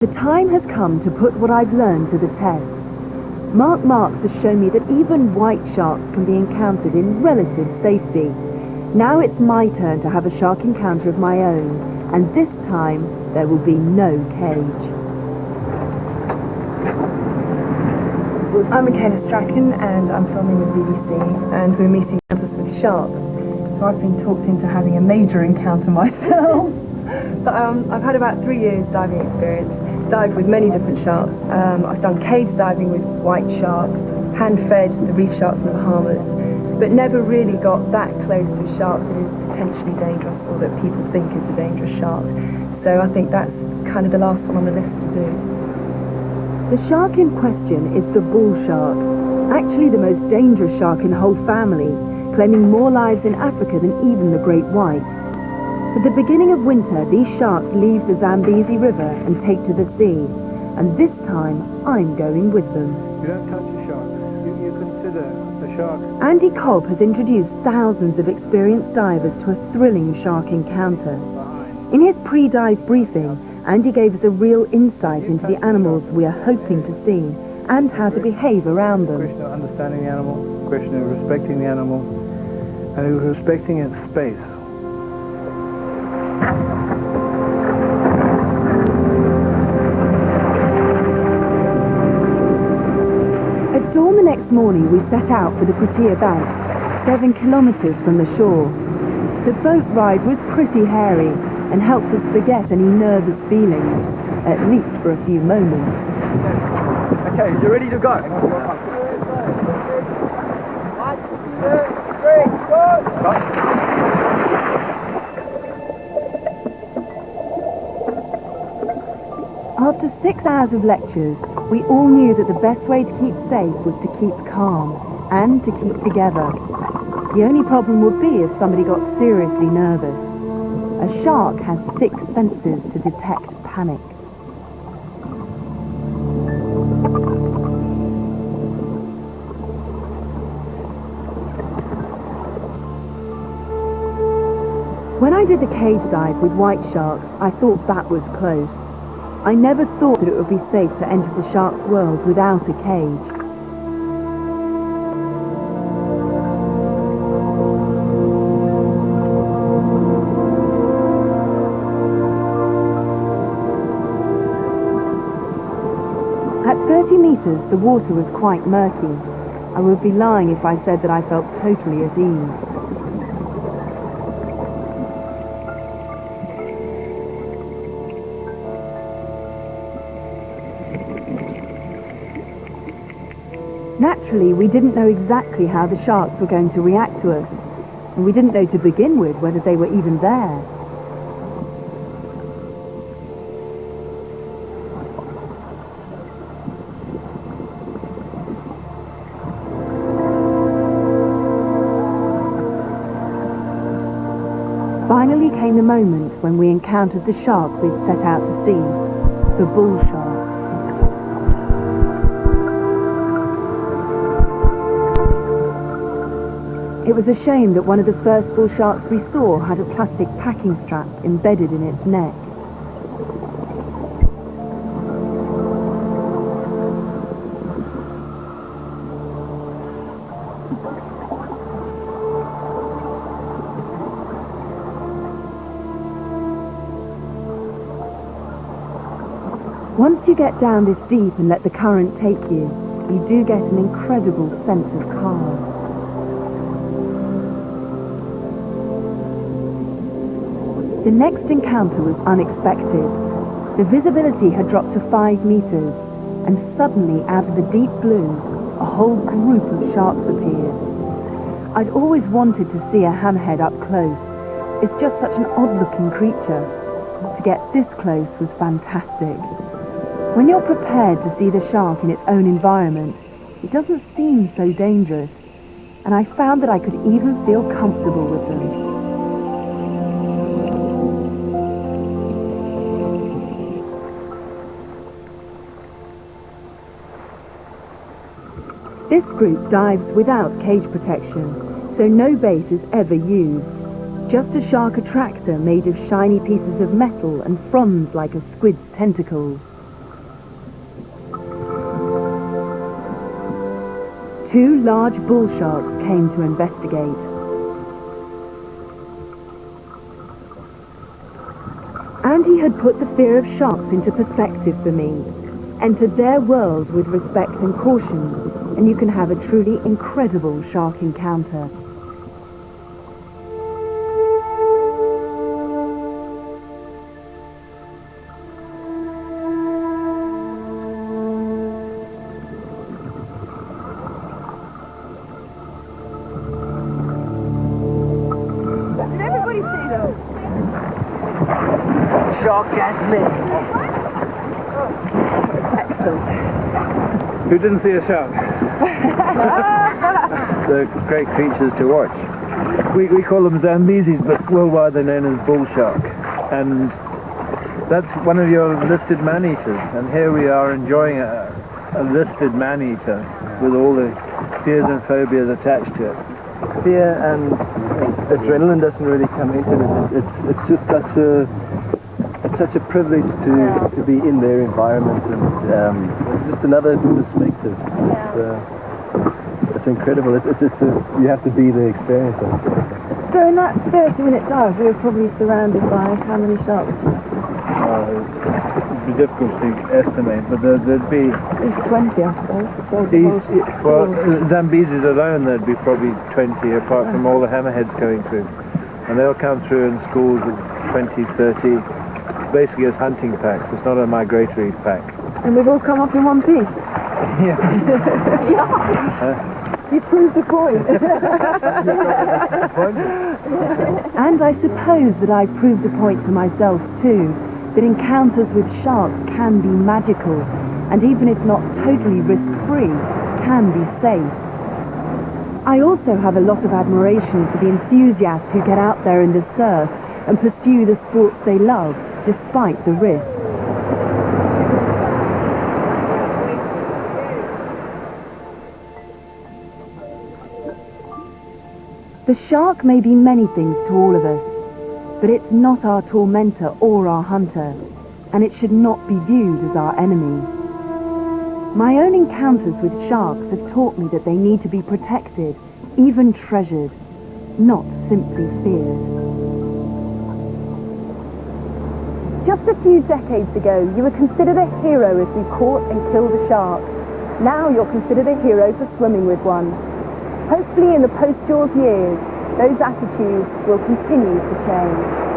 The time has come to put what I've learned to the test. Mark Marks has shown me that even white sharks can be encountered in relative safety. Now it's my turn to have a shark encounter of my own, and this time there will be no cage. I'm Michaela Strachan and I'm filming with BBC, and we're meeting encounters with sharks. So I've been talked into having a major encounter myself. But I've had about 3 years diving experience, dived with many different sharks. I've done cage diving with white sharks, hand-fed the reef sharks in the Bahamas, but never really got that close to a shark that is potentially dangerous or that people think is a dangerous shark. So I think that's kind of the last one on the list to do. The shark in question is the bull shark, actually the most dangerous shark in the whole family, claiming more lives in Africa than even the great white. At the beginning of winter, these sharks leave the Zambezi River and take to the sea, and this time I'm going with them. You don't touch a shark. You consider a shark. Andy Cobb has introduced thousands of experienced divers to a thrilling shark encounter. In his pre-dive briefing, Andy gave us a real insight into the animals we are hoping to see and how to behave around them. Question of understanding the animal, question of respecting the animal, and respecting its space. At dawn the next morning, we set out for the Protea Bank, 7 kilometers from the shore. The boat ride was pretty hairy and helped us forget any nervous feelings, at least for a few moments. Okay, you ready to go? 1, 2, 3, go! After 6 hours of lectures, we all knew that the best way to keep safe was to keep calm and to keep together. The only problem would be if somebody got seriously nervous. A shark has 6 senses to detect panic. When I did the cage dive with white sharks, I thought that was close. I never thought that it would be safe to enter the shark's world without a cage. At 30 meters, the water was quite murky. I would be lying if I said that I felt totally at ease. Naturally, we didn't know exactly how the sharks were going to react to us, and we didn't know to begin with whether they were even there. Finally came the moment when we encountered the shark we'd set out to see, the bull shark. It was a shame that one of the first bull sharks we saw had a plastic packing strap embedded in its neck. Once you get down this deep and let the current take you, you do get an incredible sense of calm. The next encounter was unexpected. The visibility had dropped to 5 meters, and suddenly, out of the deep blue, a whole group of sharks appeared. I'd always wanted to see a hammerhead up close. It's just such an odd-looking creature. To get this close was fantastic. When you're prepared to see the shark in its own environment, it doesn't seem so dangerous, and I found that I could even feel comfortable with them. This group dives without cage protection, so no bait is ever used. Just a shark attractor made of shiny pieces of metal and fronds like a squid's tentacles. 2 large bull sharks came to investigate. Andy had put the fear of sharks into perspective for me, entered their world with respect and caution, and you can have a truly incredible shark encounter. Did everybody see those? Shark Jasmine. Excellent. Who didn't see a shark? They're great creatures to watch. We call them Zambesis, but worldwide they're known as bull shark. And that's one of your listed man-eaters. And here we are enjoying a listed man-eater with all the fears and phobias attached to it. Fear and adrenaline doesn't really come into it. It's just such a privilege to be in their environment, and it's just another perspective. It's incredible. You have to be the experience, I suppose. So in that 30-minute dive, we were probably surrounded by how many sharks? It'd be difficult to estimate, but there'd be At least 20, I suppose. well, Zambesis alone there'd be probably 20, apart from all the hammerheads going through. And they'll come through in schools of 20, 30, basically as hunting packs. It's not a migratory pack. And we've all come up in one piece. Yeah. You proved the point. And I suppose that I proved a point to myself too, that encounters with sharks can be magical, and even if not totally risk-free, can be safe. I also have a lot of admiration for the enthusiasts who get out there in the surf and pursue the sports they love, despite the risk. The shark may be many things to all of us, but it's not our tormentor or our hunter, and it should not be viewed as our enemy. My own encounters with sharks have taught me that they need to be protected, even treasured, not simply feared. Just a few decades ago, you were considered a hero if you caught and killed a shark. Now you're considered a hero for swimming with one. Hopefully in the post-Jaws years, those attitudes will continue to change.